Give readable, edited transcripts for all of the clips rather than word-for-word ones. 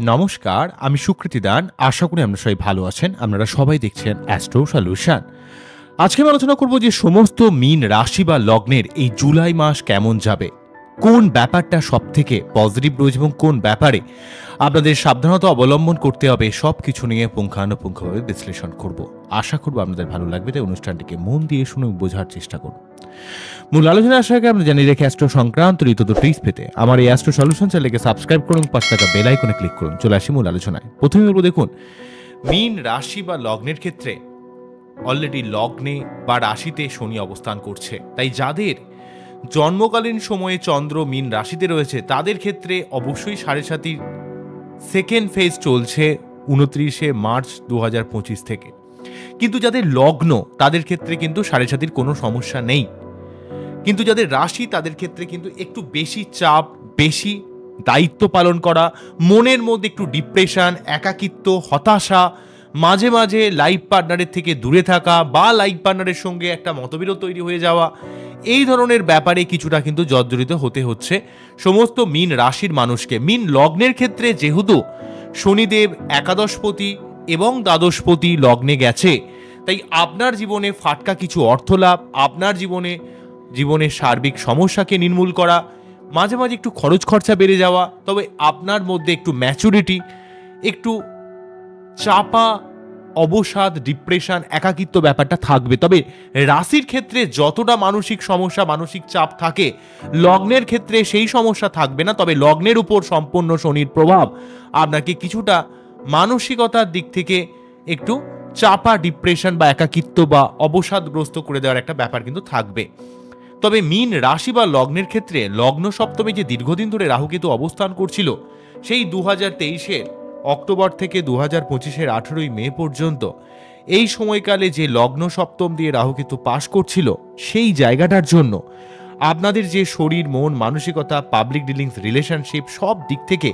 নমস্কার, আমি সুকৃতি দান। আশা করি আপনারা সবাই ভালো আছেন। আপনারা সবাই দেখছেন অ্যাস্ট্রো সলিউশন। আজকে আমি আলোচনা করব যে সমস্ত মীন রাশি বা লগ্নের এই জুলাই মাস কেমন যাবে, কোন ব্যাপারটা সব থেকে পজিটিভ রয়েছে এবং কোন ব্যাপারে আপনাদের সাবধানতা অবলম্বন করতে হবে, সব কিছু নিয়ে পুঙ্খানুপুঙ্খভাবে বিশ্লেষণ করব। আশা করব আপনাদের ভালো লাগবে, তাই অনুষ্ঠানটিকে মন দিয়ে শুনে বোঝার চেষ্টা করুন। মূল আলোচনা আসার আগে আপনি জানিয়ে রেখে অ্যাস্ট্রো সংক্রান্ত ঋতু টিপস পেতে আমার এই অ্যাস্ট্রো সলিউশন চ্যানেলকে সাবস্ক্রাইব করুন, 5 টাকা বেল আইকনে ক্লিক করুন। চলে আসি মূল আলোচনায়। প্রথমে বলবো, দেখুন, মীন রাশি বা লগ্নের ক্ষেত্রে অলরেডি লগ্নে বা রাশিতে শনি অবস্থান করছে, তাই যাদের জন্মকালীন সময়ে চন্দ্র মীন রাশিতে রয়েছে তাদের ক্ষেত্রে অবশ্যই 7.5 সেকেন্ড ফেজ চলছে 29শে মার্চ 2025 থেকে। কিন্তু যাদের লগ্ন তাদের ক্ষেত্রে কিন্তু 7.5 কোনো সমস্যা নেই, কিন্তু যাদের রাশি তাদের ক্ষেত্রে কিন্তু একটু বেশি চাপ, বেশি দায়িত্ব পালন করা, মনের মধ্যে একটু ডিপ্রেশন, একাকিত্ব, হতাশা, মাঝে মাঝে লাইফ পার্টনারের থেকে দূরে থাকা বা লাইফ পার্টনারের সঙ্গে একটা মতবিরোধ তৈরি হয়ে যাওয়া, এই ধরনের ব্যাপারে কিছুটা কিন্তু জর্জরিত হতে হচ্ছে সমস্ত মীন রাশির মানুষকে। মীন লগ্নের ক্ষেত্রে যেহেতু শনিদেব একাদশপতি এবং দ্বাদশপতি লগ্নে গেছে, তাই আপনার জীবনে ফাটকা কিছু অর্থলাভ, আপনার জীবনের সার্বিক সমস্যাকে নির্মূল করা, মাঝে মাঝে একটু খরচ খরচা বেড়ে যাওয়া, তবে আপনার মধ্যে একটু ম্যাচুরিটি, একটু চাপা অবসাদ, ডিপ্রেশন, একাকিত্ব ব্যাপারটা থাকবে। তবে রাশির ক্ষেত্রে যতটা মানসিক সমস্যা, মানসিক চাপ থাকে, লগ্নের ক্ষেত্রে সেই সমস্যা থাকবে না। তবে লগ্নের উপর সম্পূর্ণ শনির প্রভাব আপনাকে কিছুটা মানসিকতার দিক থেকে একটু চাপা, ডিপ্রেশন বা একাকিত্ব বা অবসাদগ্রস্ত করে দেওয়ার একটা ব্যাপার কিন্তু থাকবে। তবে মীন রাশি বা লগ্নের ক্ষেত্রে লগ্ন সপ্তমে যে দীর্ঘদিন ধরে রাহুকেতু অবস্থান করছিল, সেই 2023-এর অক্টোবর থেকে 2025-এর 18ই মে পর্যন্ত এই সময়কালে যে লগ্ন সপ্তম দিয়ে রাহুকেতু পাশ করছিল, সেই জায়গাটার জন্য আপনাদের যে শরীর, মন, মানসিকতা, পাবলিক ডিলিংস, রিলেশনশিপ সব দিক থেকে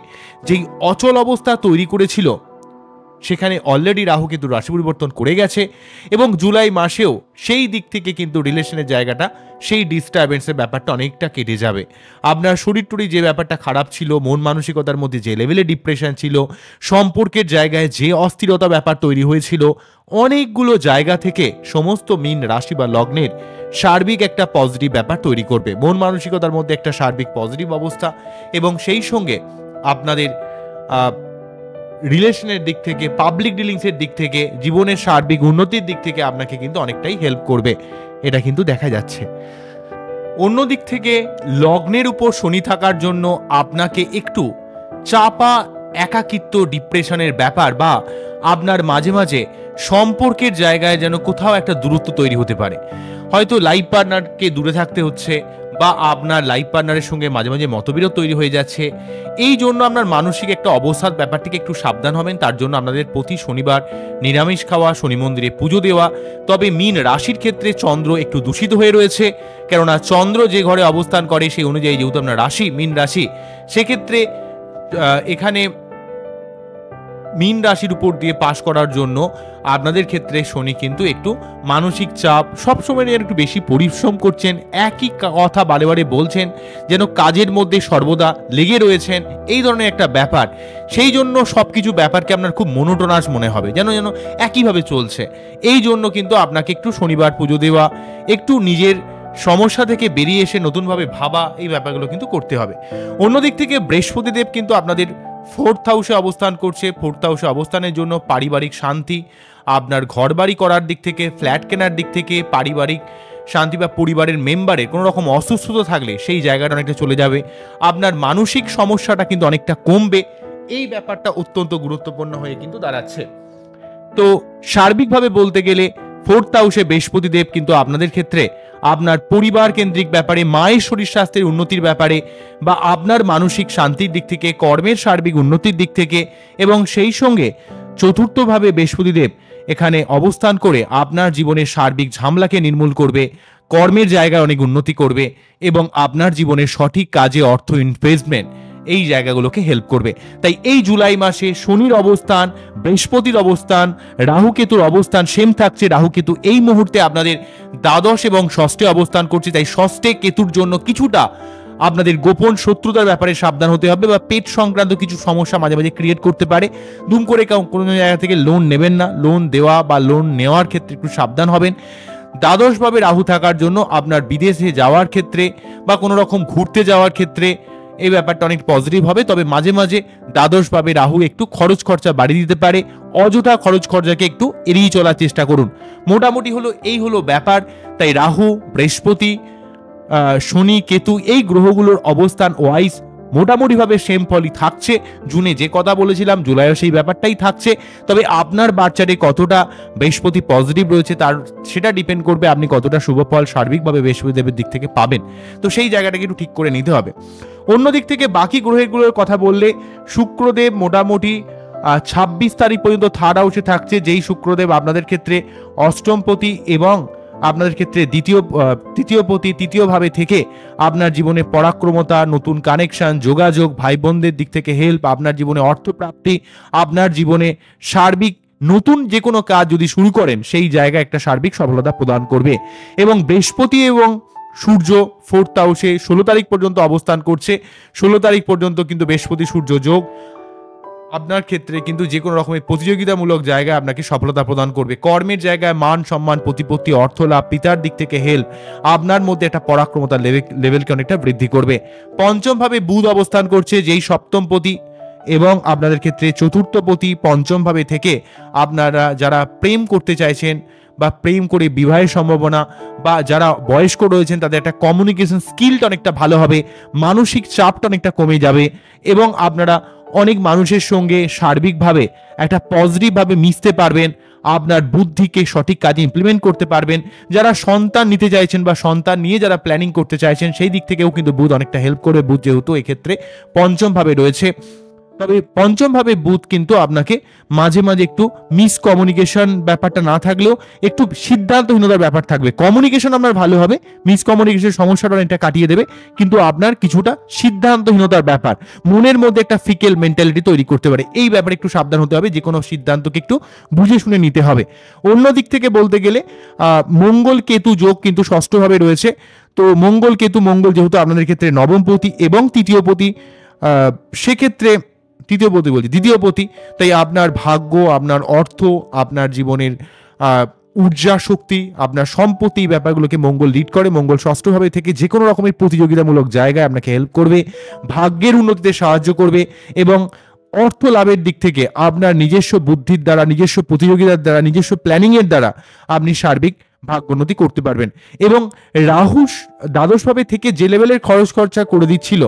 যেই অচল অবস্থা তৈরি করেছিল, সেখানে অলরেডি রাহুকেতু রাশি পরিবর্তন করে গেছে এবং জুলাই মাসেও সেই দিক থেকে কিন্তু রিলেশনের জায়গাটা, সেই ডিস্টারবেন্সের ব্যাপারটা অনেকটা কেটে যাবে। আপনার শরীর টরীর যে ব্যাপারটা খারাপ ছিল, মন মানসিকতার মধ্যে যে লেভেলে ডিপ্রেশন ছিল, সম্পর্কের জায়গায় যে অস্থিরতা ব্যাপার তৈরি হয়েছিল, অনেকগুলো জায়গা থেকে সমস্ত মীন রাশি বা লগ্নের সার্বিক একটা পজিটিভ ব্যাপার তৈরি করবে। মন মানসিকতার মধ্যে একটা সার্বিক পজিটিভ অবস্থা এবং সেই সঙ্গে আপনাদের রিলেশনের দিক থেকে, পাবলিক ডিলিংসের দিক থেকে, জীবনের সার্বিক উন্নতির দিক থেকে আপনাকে কিন্তু অনেকটাই হেল্প করবে, এটা কিন্তু দেখা যাচ্ছে। অন্য দিক থেকে লগ্নের উপর শনি থাকার জন্য আপনাকে একটু চাপা, একাকিত্ব, ডিপ্রেশনের ব্যাপার বা আপনার মাঝে মাঝে সম্পর্কের জায়গায় যেন কোথাও একটা দূরত্ব তৈরি হতে পারে। হয়তো লাইফ পার্টনারকে দূরে থাকতে হচ্ছে বা আপনার লাইফ পার্টনারের সঙ্গে মাঝে মাঝে মতবিরোধ তৈরি হয়ে যাচ্ছে। এই জন্য আপনার মানসিক একটা অবসাদ ব্যাপার থেকে একটু সাবধান হবেন। তার জন্য আপনাদের প্রতি শনিবার নিরামিষ খাওয়া, শনি মন্দিরে পুজো দেওয়া। তবে মীন রাশির ক্ষেত্রে চন্দ্র একটু দূষিত হয়ে রয়েছে, কেননা চন্দ্র যে ঘরে অবস্থান করে সেই অনুযায়ী যেহেতু আপনার রাশি মীন রাশি, সেক্ষেত্রে এখানে মীন রাশির উপর দিয়ে পাশ করার জন্য আপনাদের ক্ষেত্রে শনি কিন্তু একটু মানসিক চাপ, সবসময় একটু বেশি পরিশ্রম করছেন, একই কথা বারে বারে বলছেন, যেন কাজের মধ্যে সর্বদা লেগে রয়েছেন, এই ধরনের একটা ব্যাপার। সেই জন্য সব কিছু ব্যাপারকে আপনার খুব মনোটোনাস মনে হবে, যেন একইভাবে চলছে। এই জন্য কিন্তু আপনাকে একটু শনিবার পুজো দেওয়া, একটু নিজের সমস্যা থেকে বেরিয়ে এসে নতুনভাবে ভাবা, এই ব্যাপারগুলো কিন্তু করতে হবে। অন্যদিক থেকে বৃহস্পতিদেব কিন্তু আপনাদের 4th হাউসে অবস্থান করছে। 4th হাউসে অবস্থানের জন্য পারিবারিক শান্তি, আপনার ঘর বাড়ি করার দিক থেকে, ফ্ল্যাট কেনার দিক থেকে, পারিবারিক শান্তি বা পরিবারের মেম্বারের কোনো রকম অসুস্থতা থাকলে সেই জায়গাটা অনেকটা চলে যাবে। আপনার মানসিক সমস্যাটা কিন্তু অনেকটা কমবে। এই ব্যাপারটা অত্যন্ত গুরুত্বপূর্ণ হয়ে কিন্তু দাঁড়াচ্ছে। তো সার্বিকভাবে বলতে গেলে 4th হাউসে বৃহস্পতিদেব কিন্তু আপনাদের ক্ষেত্রে আপনার পরিবার কেন্দ্রিক ব্যাপারে, মায়ের শরীর স্বাস্থ্যের উন্নতির ব্যাপারে বা আপনার মানসিক শান্তির দিক থেকে, কর্মের সার্বিক উন্নতির দিক থেকে, এবং সেই সঙ্গে চতুর্থভাবে বৃহস্পতিদেব এখানে অবস্থান করে আপনার জীবনের সার্বিক ঝামেলাকে নির্মূল করবে, কর্মের জায়গায় অনেক উন্নতি করবে এবং আপনার জীবনের সঠিক কাজে অর্থ ইনভেস্টমেন্ট, এই জায়গাগুলোকে হেল্প করবে। তাই এই জুলাই মাসে শনির অবস্থান, বৃহস্পতির অবস্থান, রাহুকেতুর অবস্থান সেম থাকছে। রাহুকেতু এই মুহূর্তে আপনাদের দ্বাদশ এবং ষষ্ঠে অবস্থান করছে, তাই ষষ্ঠে কেতুর জন্য কিছুটা আপনাদের গোপন শত্রুতার ব্যাপারে সাবধান হতে হবে, বা পেট সংক্রান্ত কিছু সমস্যা মাঝে মাঝে ক্রিয়েট করতে পারে। দুম করে কোনো জায়গা থেকে লোন নেবেন না, লোন দেওয়া বা লোন নেওয়ার ক্ষেত্রে একটু সাবধান হবেন। দ্বাদশভাবে রাহু থাকার জন্য আপনার বিদেশে যাওয়ার ক্ষেত্রে বা কোনো রকম ঘুরতে যাওয়ার ক্ষেত্রে এই ব্যাপারটা অনেক পজিটিভ হবে। তবে মাঝে মাঝে দ্বাদশভাবে রাহু একটু খরচ খরচা বাড়িয়ে দিতে পারে, অযথা খরচ খরচাকে একটু এড়িয়ে চলার চেষ্টা করুন। মোটামুটি এই হলো ব্যাপার। তাই রাহু, বৃহস্পতি, শনি, কেতু এই গ্রহগুলোর অবস্থান ওয়াইজ মোটামুটিভাবে সেম ফলই থাকছে। জুনে যে কথা বলেছিলাম জুলাইও সেই ব্যাপারটাই থাকছে। তবে আপনার বাচ্চারে কতটা বৃহস্পতি পজিটিভ রয়েছে সেটা ডিপেন্ড করবে আপনি কতটা শুভ ফল সার্বিকভাবে বৃহস্পতিদেবের দিক থেকে পাবেন। তো সেই জায়গাটাকে একটু ঠিক করে নিতে হবে। অন্য দিক থেকে বাকি গ্রহগুলোর কথা বললে শুক্রদেব মোটামুটি 26 তারিখ পর্যন্ত থার্ড হাউসে থাকছে, যেই শুক্রদেব আপনাদের ক্ষেত্রে অষ্টমপতি এবং আপনাদের ক্ষেত্রে তৃতীয়ভাবে থেকে আপনার জীবনে পরাক্রমতা, নতুন কানেকশন, যোগাযোগ, ভাই বোনদের দিক থেকে হেল্প, আপনার জীবনে অর্থপ্রাপ্তি, আপনার জীবনে সার্বিক নতুন যে কোনো কাজ যদি শুরু করেন সেই জায়গায় একটা সার্বিক সফলতা প্রদান করবে। এবং বৃহস্পতি এবং সূর্য 4th হাউসে 16 তারিখ পর্যন্ত অবস্থান করছে। 16 তারিখ পর্যন্ত কিন্তু বৃহস্পতি সূর্য যোগ আপনার ক্ষেত্রে কিন্তু যে কোনো রকমের প্রতিযোগিতামূলক জায়গায় আপনাকে সফলতা প্রদান করবে। কর্মের জায়গায় মান সম্মান, প্রতিপত্তি, অর্থ লাভ, পিতার দিক থেকে হেল্প, আপনার মধ্যে একটা পরাক্রমতার লেভেলকে অনেকটা বৃদ্ধি করবে। পঞ্চমভাবে বুধ অবস্থান করছে, যেই সপ্তমপতি এবং আপনাদের ক্ষেত্রে চতুর্থপতি। পঞ্চমভাবে থেকে আপনারা যারা প্রেম করতে চাইছেন বা প্রেম করে বিবাহের সম্ভাবনা, বা যারা বয়স্ক রয়েছেন তাদের একটা কমিউনিকেশন স্কিলটা অনেকটা ভালো হবে, মানসিক চাপটা অনেকটা কমে যাবে এবং আপনারা অনেক মানুষের সঙ্গে সার্বিকভাবে একটা পজিটিভভাবে মিশতে পারবেন, আপনার বুদ্ধিকে সঠিক কাজে ইমপ্লিমেন্ট করতে পারবেন। যারা সন্তান নিতে চাইছেন বা সন্তান নিয়ে যারা প্ল্যানিং করতে চাইছেন সেই দিক থেকেও কিন্তু বুধ অনেকটা হেল্প করবে, বুধ যেহেতু এক্ষেত্রে পঞ্চমভাবে রয়েছে। তবে পঞ্চমভাবে বুধ কিন্তু আপনাকে মাঝে মাঝে একটু মিসকমিউনিকেশন ব্যাপারটা না থাকলেও একটু সিদ্ধান্তহীনতার ব্যাপার থাকবে। কমিউনিকেশন আপনার ভালো হবে, মিসকমিউনিকেশন সমস্যাটা অনেকটা কাটিয়ে দেবে, কিন্তু আপনার কিছুটা সিদ্ধান্তহীনতার ব্যাপার, মনের মধ্যে একটা ফিকেল মেন্টালিটি তৈরি করতে পারে। এই ব্যাপারে একটু সাবধান হতে হবে, যে কোনো সিদ্ধান্তকে একটু বুঝে শুনে নিতে হবে। অন্য দিক থেকে বলতে গেলে মঙ্গল কেতু যোগ কিন্তু ষষ্ঠভাবে রয়েছে। তো মঙ্গল যেহেতু আপনাদের ক্ষেত্রে নবমপতি এবং তৃতীয়পতি, সেক্ষেত্রে দ্বিতীয়পতি, তাই আপনার ভাগ্য, আপনার অর্থ, আপনার জীবনের ঊর্জা শক্তি, আপনার সম্পত্তি, ব্যাপারগুলোকে মঙ্গল লিড করে। মঙ্গল ষষ্ঠভাবে থেকে যে কোনো রকমের প্রতিযোগিতামূলক জায়গায় আপনাকে হেল্প করবে, ভাগ্যের উন্নতিতে সাহায্য করবে এবং অর্থ লাভের দিক থেকে আপনার নিজস্ব বুদ্ধির দ্বারা, নিজস্ব প্রতিযোগিতার দ্বারা, নিজস্ব প্ল্যানিংয়ের দ্বারা আপনি সার্বিক ভাগ্যোন্নতি করতে পারবেন। এবং রাহু দ্বাদশভাবে থেকে যে লেভেলের খরচ খরচা করে দিচ্ছিল,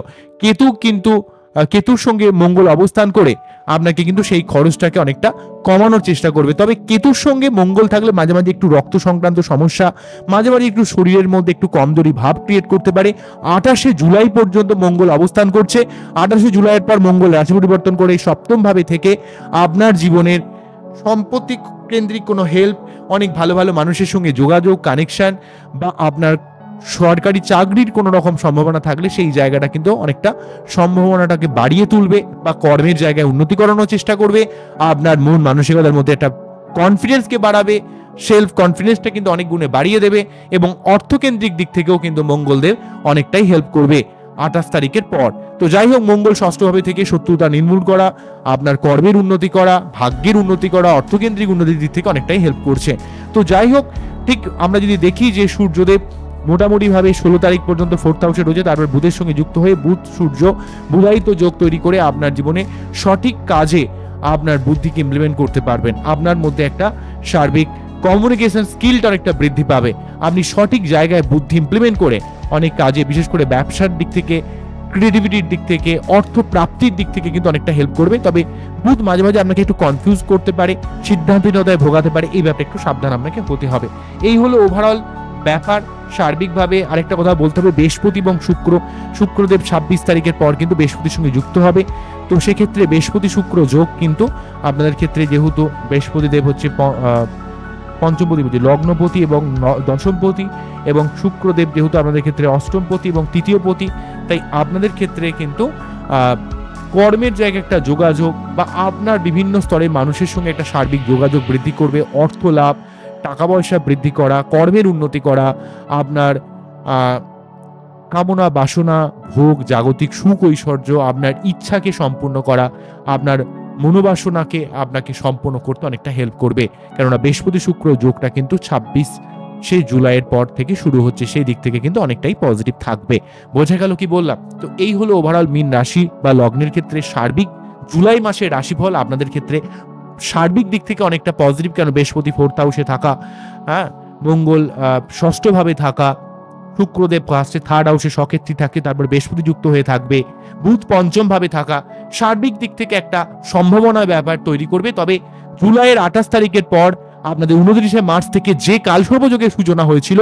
কেতুর সঙ্গে মঙ্গল অবস্থান করে আপনাকে কিন্তু সেই খরচটাকে অনেকটা কমানোর চেষ্টা করবে। তবে কেতুর সঙ্গে মঙ্গল থাকলে মাঝে মাঝে একটু রক্ত সংক্রান্ত সমস্যা, মাঝে মাঝে একটু শরীরের মধ্যে একটু কমজোরি ভাব ক্রিয়েট করতে পারে। 28শে জুলাই পর্যন্ত মঙ্গল অবস্থান করছে। 28শে জুলাইয়ের পর মঙ্গল রাশি পরিবর্তন করে সপ্তম ভাবে থেকে আপনার জীবনের সম্পত্তি কেন্দ্রিক কোনো হেল্প, অনেক ভালো ভালো মানুষের সঙ্গে যোগাযোগ, কানেকশন, বা আপনার সরকারি চাকরির কোনো রকম সম্ভাবনা থাকলে সেই জায়গাটা কিন্তু অনেকটা সম্ভাবনাটাকে বাড়িয়ে তুলবে, বা কর্মের জায়গায় উন্নতি করানোর চেষ্টা করবে। আপনার মন মানসিকতার মধ্যে একটা কনফিডেন্সকে বাড়াবে, সেলফ কনফিডেন্সটা কিন্তু অনেক গুণে বাড়িয়ে দেবে। এবং অর্থকেন্দ্রিক দিক থেকেও কিন্তু মঙ্গলদেব অনেকটাই হেল্প করবে 28 তারিখের পর। তো যাই হোক, মঙ্গল ষষ্ঠভাবে থেকে শত্রুতা নির্মূল করা, আপনার কর্মের উন্নতি করা, ভাগ্যের উন্নতি করা, অর্থকেন্দ্রিক উন্নতির দিক থেকে অনেকটাই হেল্প করছে। তো যাই হোক, ঠিক আমরা যদি দেখি যে সূর্যদেব মোটামুটিভাবে 16 তারিখ পর্যন্ত 4th হাউসে রয়েছে, তারপর বুধের সঙ্গে যুক্ত হয়ে বুধ সূর্য বুধায়িত যোগ তৈরি করে আপনার জীবনে সঠিক কাজে আপনার বুদ্ধিকে ইমপ্লিমেন্ট করতে পারবেন। আপনার মধ্যে একটা সার্বিক কমিউনিকেশন স্কিলটা অনেকটা বৃদ্ধি পাবে। আপনি সঠিক জায়গায় বুদ্ধি ইমপ্লিমেন্ট করে অনেক কাজে, বিশেষ করে ব্যবসার দিক থেকে, ক্রিয়েটিভিটির দিক থেকে, অর্থ প্রাপ্তির দিক থেকে কিন্তু অনেকটা হেল্প করবে। তবে বুধ মাঝে মাঝে আপনাকে একটু কনফিউজ করতে পারে, সিদ্ধান্তহীনতায় ভোগাতে পারে, এই ব্যাপারে একটু সাবধান আপনাকে হতে হবে। এই হলো ওভারঅল ব্যাপার সার্বিকভাবে। আরেকটা কথা বলতে হবে, বৃহস্পতি এবং শুক্রদেব 26 তারিখের পর কিন্তু বৃহস্পতির সঙ্গে যুক্ত হবে। তো সেক্ষেত্রে বৃহস্পতি শুক্র যোগ কিন্তু আপনাদের ক্ষেত্রে, যেহেতু বৃহস্পতি দেব হচ্ছে পঞ্চমপতি, লগ্নপতি এবং দশমপতি, এবং শুক্রদেব যেহেতু আপনাদের ক্ষেত্রে অষ্টমপতি এবং তৃতীয়পতি, তাই আপনাদের ক্ষেত্রে কিন্তু কর্মের জায়গায় একটা যোগাযোগ, বা আপনার বিভিন্ন স্তরের মানুষের সঙ্গে একটা সার্বিক যোগাযোগ বৃদ্ধি করবে, অর্থ লাভ, টাকা পয়সা বৃদ্ধি করা, কর্মের উন্নতি করা, আপনার কামনা বাসনা ভোগ জাগতিক সুখ ঐশ্বর্য আপনার ইচ্ছাকে সম্পূর্ণ করা আপনার মনোবাসনাকে আপনাকে সম্পূর্ণ করতে অনেকটা হেল্প করবে। কেননা বৃহস্পতি শুক্র যোগটা কিন্তু 26শে জুলাইয়ের পর থেকে শুরু হচ্ছে, সেই দিক থেকে কিন্তু অনেকটাই পজিটিভ থাকবে। বোঝা গেল কি বললাম? তো এই হলো ওভারঅল মীন রাশি বা লগ্নের ক্ষেত্রে সার্বিক জুলাই মাসের রাশিফল। আপনাদের ক্ষেত্রে সার্বিক দিক থেকে অনেকটা পজিটিভ, কেন বৃহস্পতি 4th হাউসে থাকা, হ্যাঁ, মঙ্গল 6ষ্ঠ ভাবে থাকা, শুক্রদেব 3rd হাউসে সক্ষেত্রী থাকে, তারপর বৃহস্পতি যুক্ত হয়ে থাকবে, বুধ 5ম ভাবে থাকা, সার্বিক দিক থেকে একটা সম্ভাবনার ব্যাপার তৈরি করবে। তবে জুলাইয়ের 28 তারিখের পর আপনাদের 29শে মার্চ থেকে যে কালসর্প যোগের সূচনা হয়েছিল,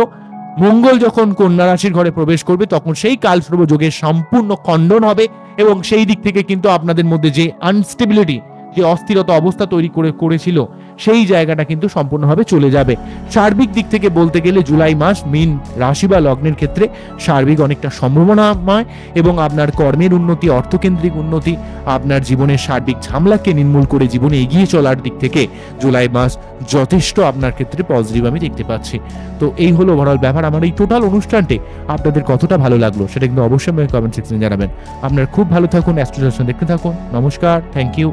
মঙ্গল যখন কন্যা রাশির ঘরে প্রবেশ করবে তখন সেই কালসর্প যোগের সম্পূর্ণ খণ্ডন হবে এবং সেই দিক থেকে কিন্তু আপনাদের মধ্যে যে আনস্টেবিলিটি, যে অস্থিরতা অবস্থা তৈরি করেছিল সেই জায়গাটা কিন্তু সম্পূর্ণভাবে চলে যাবে। সার্বিক দিক থেকে বলতে গেলে জুলাই মাস মীন রাশি বা লগ্নের ক্ষেত্রে সার্বিক অনেকটা সম্ভাবনাময় এবং আপনার কর্মের উন্নতি, অর্থকেন্দ্রিক উন্নতি, আপনার জীবনের সার্বিক ঝামেলাকে নির্মূল করে জীবনে এগিয়ে চলার দিক থেকে জুলাই মাস যথেষ্ট আপনার ক্ষেত্রে পজিটিভ আমি দেখতে পাচ্ছি। তো এই হলো ওভারঅল ব্যাপার। আমার এই টোটাল অনুষ্ঠানটি আপনাদের কতটা ভালো লাগলো সেটা কিন্তু অবশ্যই কমেন্ট সেকশনে জানাবেন। আপনারা খুব ভালো থাকুন, অ্যাস্ট্রো দেখতে থাকুন। নমস্কার, থ্যাংক ইউ।